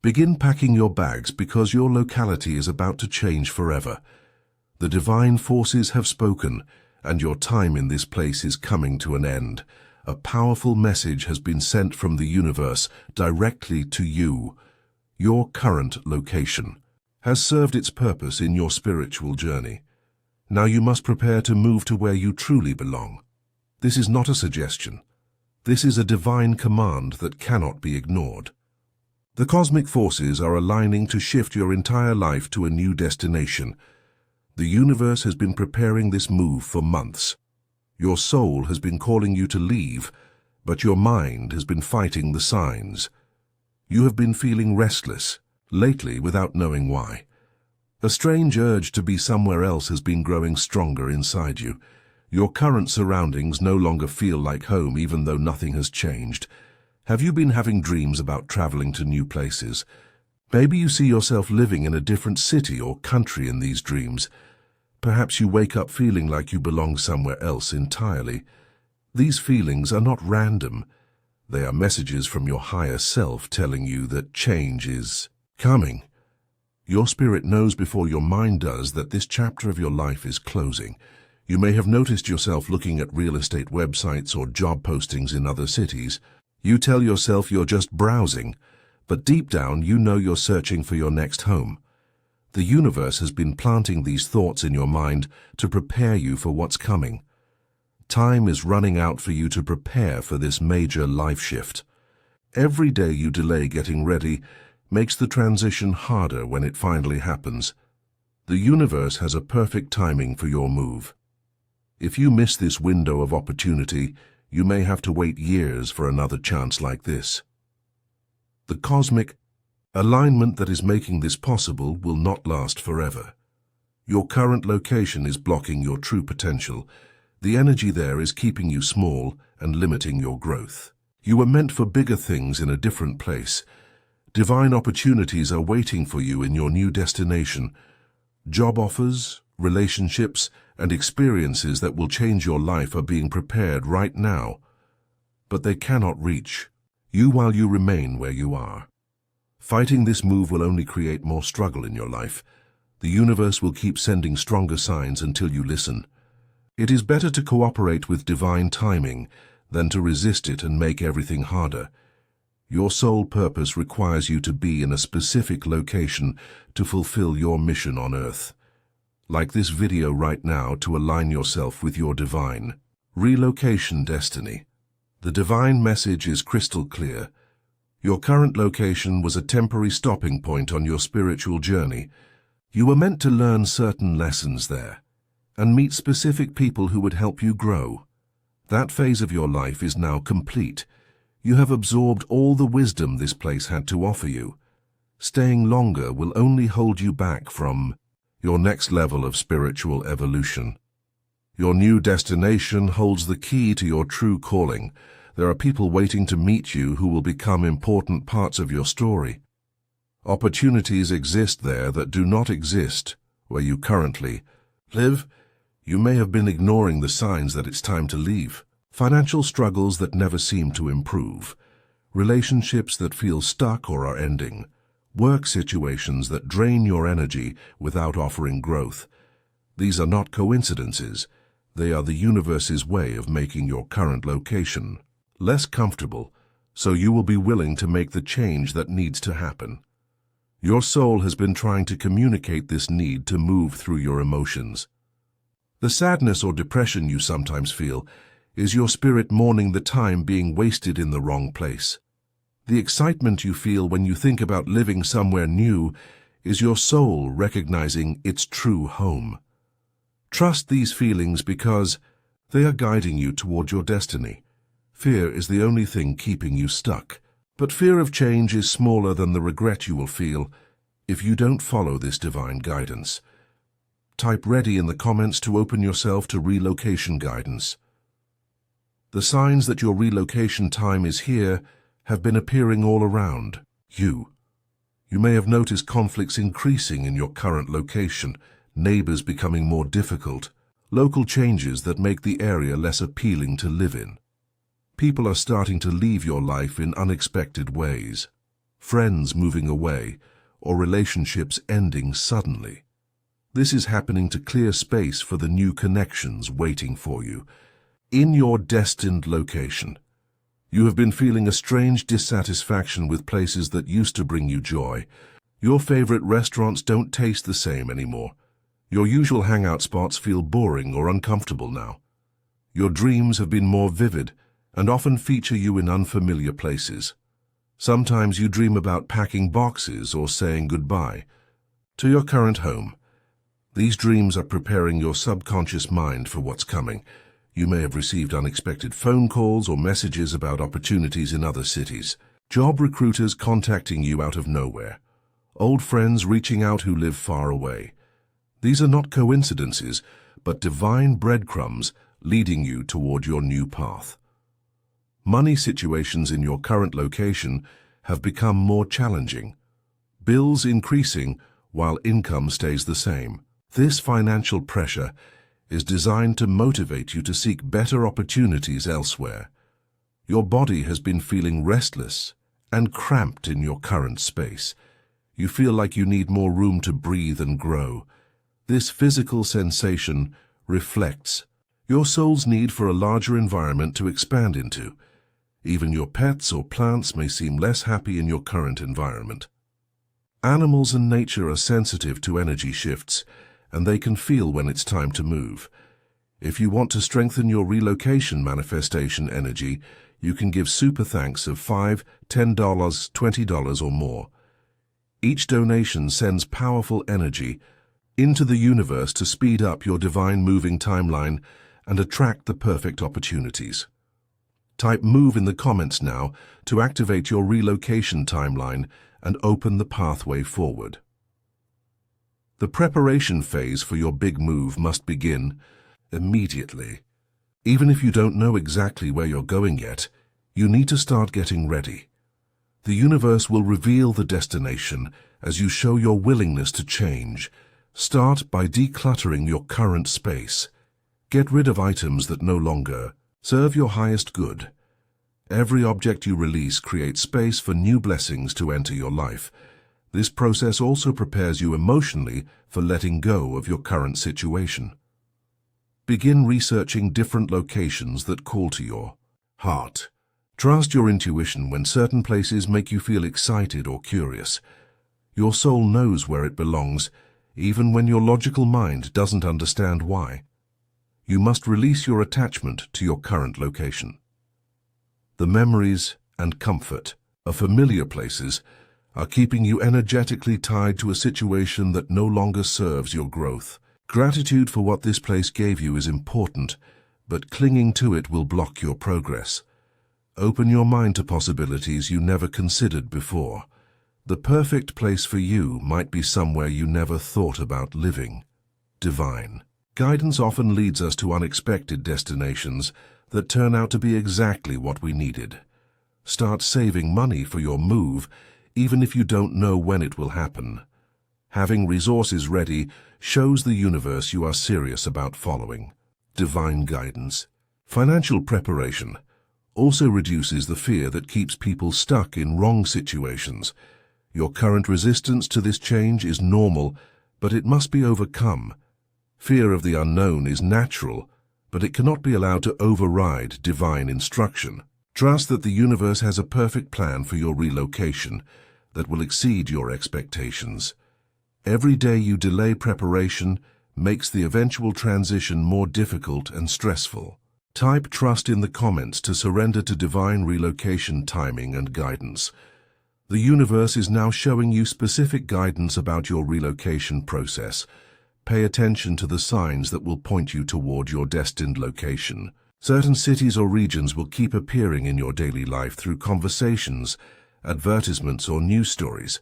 Begin packing your bags because your locality is about to change forever. The divine forces have spoken, and your time in this place is coming to an end. A powerful message has been sent from the universe directly to you. Your current location has served its purpose in your spiritual journey. Now you must prepare to move to where you truly belong. This is not a suggestion. This is a divine command that cannot be ignored. The cosmic forces are aligning to shift your entire life to a new destination. The universe has been preparing this move for months. Your soul has been calling you to leave, but your mind has been fighting the signs. You have been feeling restless, lately without knowing why. A strange urge to be somewhere else has been growing stronger inside you. Your current surroundings no longer feel like home even though nothing has changed. Have you been having dreams about traveling to new places? Maybe you see yourself living in a different city or country in these dreams. Perhaps you wake up feeling like you belong somewhere else entirely. These feelings are not random. They are messages from your higher self telling you that change is coming. Your spirit knows before your mind does that this chapter of your life is closing. You may have noticed yourself looking at real estate websites or job postings in other cities. You tell yourself you're just browsing, but deep down you know you're searching for your next home. The universe has been planting these thoughts in your mind to prepare you for what's coming. Time is running out for you to prepare for this major life shift. Every day you delay getting ready makes the transition harder when it finally happens. The universe has a perfect timing for your move. If you miss this window of opportunity, you may have to wait years for another chance like this. The cosmic alignment that is making this possible will not last forever. Your current location is blocking your true potential. The energy there is keeping you small and limiting your growth. You were meant for bigger things in a different place. Divine opportunities are waiting for you in your new destination. Job offers, relationships, and experiences that will change your life are being prepared right now. But they cannot reach you while you remain where you are. Fighting this move will only create more struggle in your life. The universe will keep sending stronger signs until you listen. It is better to cooperate with divine timing than to resist it and make everything harder. Your sole purpose requires you to be in a specific location to fulfill your mission on Earth. Like this video right now, to align yourself with your divine relocation destiny. The divine message is crystal clear. Your current location was a temporary stopping point on your spiritual journey. You were meant to learn certain lessons there and meet specific people who would help you grow. That phase of your life is now complete. You have absorbed all the wisdom this place had to offer you. Staying longer will only hold you back from your next level of spiritual evolution. Your new destination holds the key to your true calling. There are people waiting to meet you who will become important parts of your story. Opportunities exist there that do not exist where you currently live. You may have been ignoring the signs that it's time to leave. Financial struggles that never seem to improve. Relationships that feel stuck or are ending. Work situations that drain your energy without offering growth. These are not coincidences. They are the universe's way of making your current location less comfortable, so you will be willing to make the change that needs to happen. Your soul has been trying to communicate this need to move through your emotions. The sadness or depression you sometimes feel is your spirit mourning the time being wasted in the wrong place. The excitement you feel when you think about living somewhere new is your soul recognizing its true home. Trust these feelings because they are guiding you toward your destiny. Fear is the only thing keeping you stuck, but fear of change is smaller than the regret you will feel if you don't follow this divine guidance. Type ready in the comments to open yourself to relocation guidance. The signs that your relocation time is here have been appearing all around you. You may have noticed conflicts increasing in your current location, neighbors becoming more difficult, local changes that make the area less appealing to live in. People are starting to leave your life in unexpected ways. friends moving away, or relationships ending suddenly. This is happening to clear space for the new connections waiting for you. In your destined location, you have been feeling a strange dissatisfaction with places that used to bring you joy. Your favorite restaurants don't taste the same anymore. Your usual hangout spots feel boring or uncomfortable now. Your dreams have been more vivid and often feature you in unfamiliar places. Sometimes you dream about packing boxes or saying goodbye to your current home. These dreams are preparing your subconscious mind for what's coming. You may have received unexpected phone calls or messages about opportunities in other cities. Job recruiters contacting you out of nowhere. Old friends reaching out who live far away. These are not coincidences, but divine breadcrumbs leading you toward your new path. Money situations in your current location have become more challenging. Bills increasing while income stays the same. This financial pressure is designed to motivate you to seek better opportunities elsewhere. Your body has been feeling restless and cramped in your current space. You feel like you need more room to breathe and grow. This physical sensation reflects your soul's need for a larger environment to expand into. Even your pets or plants may seem less happy in your current environment. Animals and nature are sensitive to energy shifts, and they can feel when it's time to move. If you want to strengthen your relocation manifestation energy, you can give super thanks of $5, $10, $20 or more. Each donation sends powerful energy into the universe to speed up your divine moving timeline and attract the perfect opportunities. Type MOVE in the comments now to activate your relocation timeline and open the pathway forward. The preparation phase for your big move must begin immediately. Even if you don't know exactly where you're going yet, you need to start getting ready. The universe will reveal the destination as you show your willingness to change. Start by decluttering your current space. Get rid of items that no longer serve your highest good. Every object you release creates space for new blessings to enter your life. This process also prepares you emotionally for letting go of your current situation. Begin researching different locations that call to your heart. Trust your intuition when certain places make you feel excited or curious. Your soul knows where it belongs, even when your logical mind doesn't understand why. You must release your attachment to your current location. The memories and comfort of familiar places are keeping you energetically tied to a situation that no longer serves your growth. Gratitude for what this place gave you is important, but clinging to it will block your progress. Open your mind to possibilities you never considered before. The perfect place for you might be somewhere you never thought about living. Divine guidance often leads us to unexpected destinations that turn out to be exactly what we needed. Start saving money for your move, even if you don't know when it will happen. Having resources ready shows the universe you are serious about following divine guidance. Financial preparation also reduces the fear that keeps people stuck in wrong situations. Your current resistance to this change is normal, but it must be overcome. Fear of the unknown is natural, but it cannot be allowed to override divine instruction. Trust that the universe has a perfect plan for your relocation that will exceed your expectations. Every day you delay preparation makes the eventual transition more difficult and stressful. Type trust in the comments to surrender to divine relocation timing and guidance. The universe is now showing you specific guidance about your relocation process. Pay attention to the signs that will point you toward your destined location. Certain cities or regions will keep appearing in your daily life through conversations, advertisements, or news stories.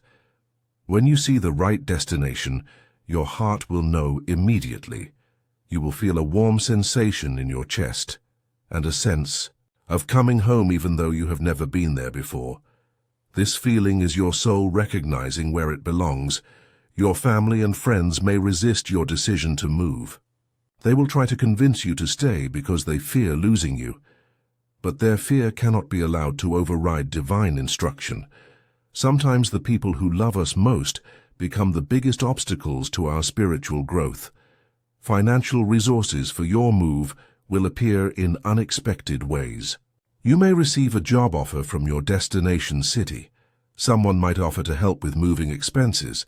When you see the right destination, your heart will know immediately. You will feel a warm sensation in your chest and a sense of coming home even though you have never been there before. This feeling is your soul recognizing where it belongs. Your family and friends may resist your decision to move. They will try to convince you to stay because they fear losing you. But their fear cannot be allowed to override divine instruction. Sometimes the people who love us most become the biggest obstacles to our spiritual growth. Financial resources for your move will appear in unexpected ways. You may receive a job offer from your destination city. Someone might offer to help with moving expenses.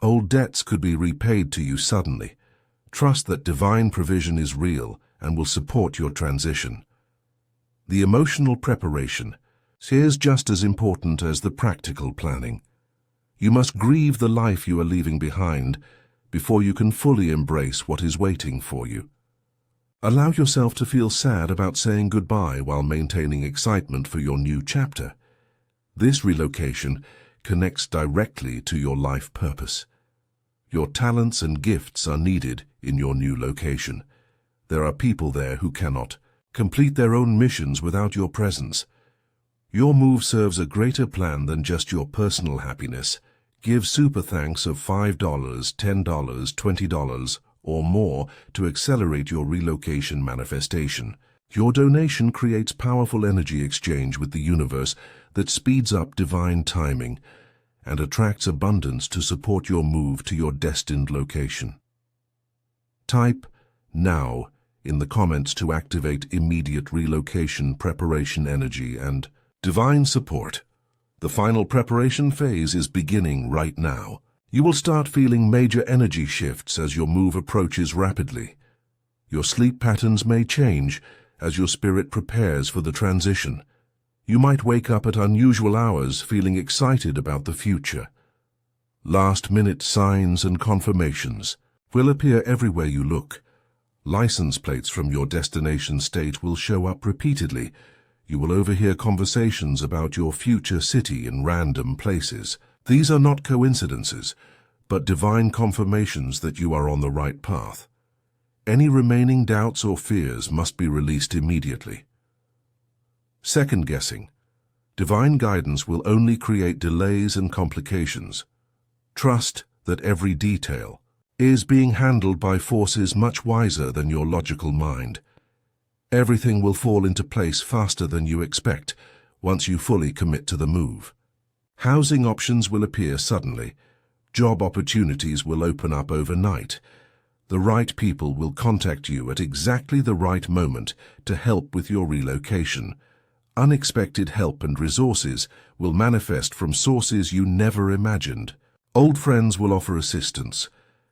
Old debts could be repaid to you suddenly. Trust that divine provision is real and will support your transition. The emotional preparation is just as important as the practical planning. You must grieve the life you are leaving behind before you can fully embrace what is waiting for you. Allow yourself to feel sad about saying goodbye while maintaining excitement for your new chapter. This relocation connects directly to your life purpose. Your talents and gifts are needed in your new location. There are people there who cannot complete their own missions without your presence. Your move serves a greater plan than just your personal happiness. Give super thanks of $5, $10, $20, or more to accelerate your relocation manifestation. Your donation creates powerful energy exchange with the universe that speeds up divine timing and attracts abundance to support your move to your destined location. Type "Now" in the comments to activate immediate relocation preparation energy and divine support. The final preparation phase is beginning right now. You will start feeling major energy shifts as your move approaches rapidly. Your sleep patterns may change as your spirit prepares for the transition. You might wake up at unusual hours feeling excited about the future. Last-minute signs and confirmations will appear everywhere you look. License plates from your destination state will show up repeatedly. You will overhear conversations about your future city in random places. These are not coincidences, but divine confirmations that you are on the right path. Any remaining doubts or fears must be released immediately. Second guessing. Divine guidance will only create delays and complications. Trust that every detail is being handled by forces much wiser than your logical mind. Everything will fall into place faster than you expect once you fully commit to the move. Housing options will appear suddenly. Job opportunities will open up overnight. The right people will contact you at exactly the right moment to help with your relocation. Unexpected help and resources will manifest from sources you never imagined. Old friends will offer assistance.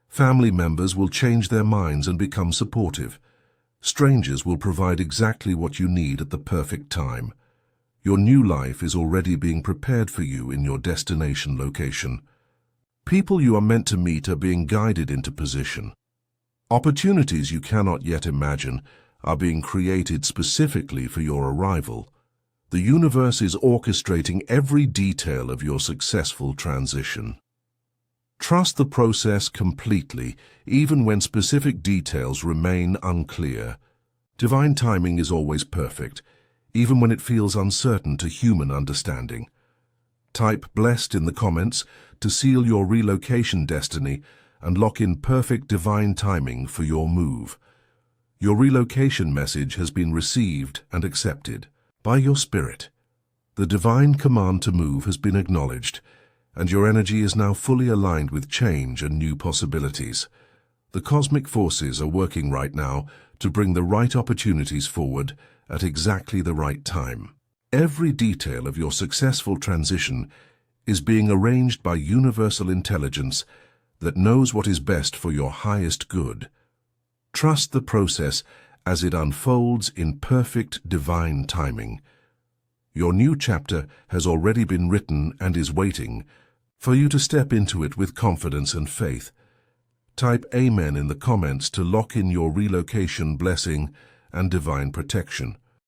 Family members will change their minds and become supportive. Strangers will provide exactly what you need at the perfect time. Your new life is already being prepared for you in your destination location. People you are meant to meet are being guided into position. Opportunities you cannot yet imagine are being created specifically for your arrival. The universe is orchestrating every detail of your successful transition. Trust the process completely, even when specific details remain unclear. Divine timing is always perfect, even when it feels uncertain to human understanding. Type "blessed" in the comments to seal your relocation destiny and lock in perfect divine timing for your move. Your relocation message has been received and accepted by your spirit. The divine command to move has been acknowledged, and your energy is now fully aligned with change and new possibilities. The cosmic forces are working right now to bring the right opportunities forward at exactly the right time. Every detail of your successful transition is being arranged by universal intelligence that knows what is best for your highest good. Trust the process as it unfolds in perfect divine timing. Your new chapter has already been written and is waiting for you to step into it with confidence and faith. Type "Amen" in the comments to lock in your relocation blessing and divine protection.